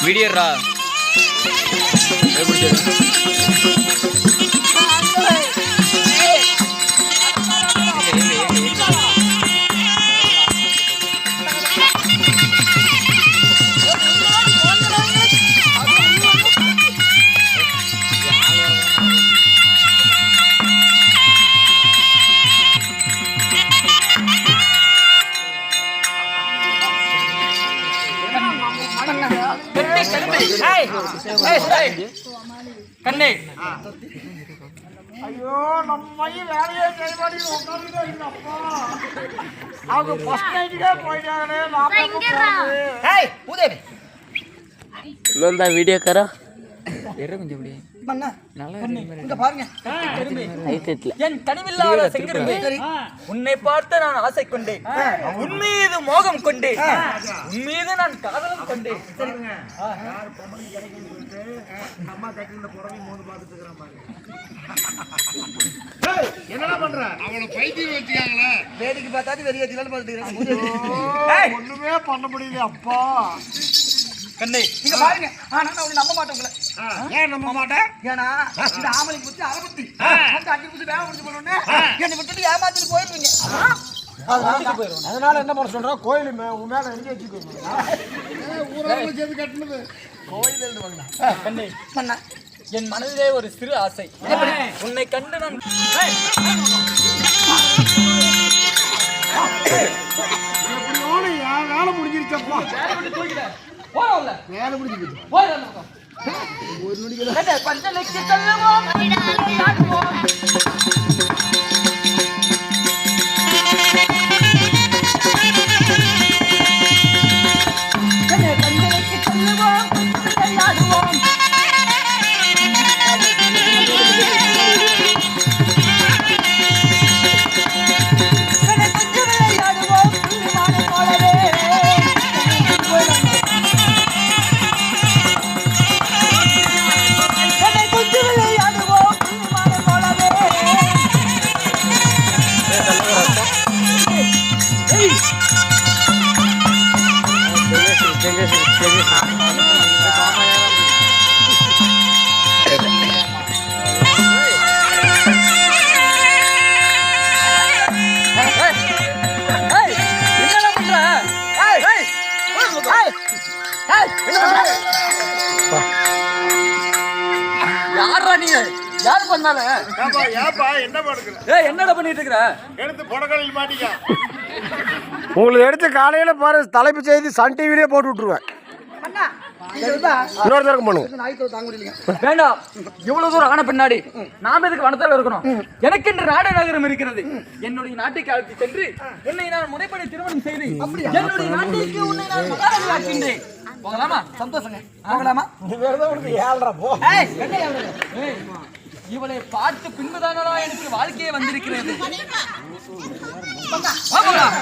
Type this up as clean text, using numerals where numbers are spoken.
video ரா எப்படி கண்ணே ஐயோ நம்ம வேலையே கைவாடி உட்காந்துப்பா அவங்க ஃபர்ஸ்ட் நைட்டுக்கே போயிட்டாங்களே நான் வீடியோ கரா கொஞ்சம் என் கனிவில்லாத செங்கரும்பு உன்னை பார்த்து நான் ஆசை கொண்டேன் உன் மீது மோகம் கொண்டேன் உன் மீது நான் காதலும் கொண்டேன் என்னடா பண்ற அவளை பைத்தியம் வச்சுக்காங்களே வேடிக்கை பார்த்தாது வெளியே பார்த்துக்கிறேன் ஒண்ணுமே பண்ண முடியல அப்பா கண்ணே நீங்க பாருங்க ஆனா நான் உன்னை நம்ப மாட்டேன் உங்களை ஏன் நம்ப மாட்டேன் ஏன்னா இந்த ஆமலிக்கு புத்தி அரபத்தி அந்த அடி புத்தி வேலை முடிச்சு போனோன்னே என்னை விட்டுட்டு ஏமாத்திட்டு போயிருவீங்க அதனால என்ன பண்ண சொல்றோம் கோயில் உன் மேல எங்க வச்சுக்கோங்க ஊராக சேர்ந்து கட்டினது கோயில் இருந்து வாங்கினா கண்ணே பண்ண என் மனதிலே ஒரு சிறு ஆசை உன்னை கண்டு நான் வேலை முடிஞ்சிருச்சப்பா வேலை முடிஞ்சிருச்சு ஒரு நொடிக்கு பஞ்சலட்சம் யாரு பண்ணால என்னடா பண்ணிட்டு இருக்கிற எடுத்து புடகளில் மாட்டிக்க உங்களுக்கு எடுத்து காலையில பாரு தலைப்பு செய்தி சன் டிவிலே போட்டு விட்டுருவேன் இன்னொரு தரம் பண்ணுங்க வேண்டாம் இவ்வளவு தூரம் ஆன பின்னாடி நாம எதுக்கு வனத்தில் இருக்கணும் எனக்கு என்று நாடு நகரம் இருக்கிறது என்னுடைய நாட்டுக்கு அழைத்து சென்று உன்னை நான் முறைப்படி திருமணம் செய்து என்னுடைய நாட்டுக்கு உன்னை நான் மகாராஜாக்கின்றேன் போகலாமா சந்தோஷங்க போகலாமா இவளை பார்த்து பின்புதானடா எனக்கு வாழ்க்கையே வந்திருக்கிறது போகலாம்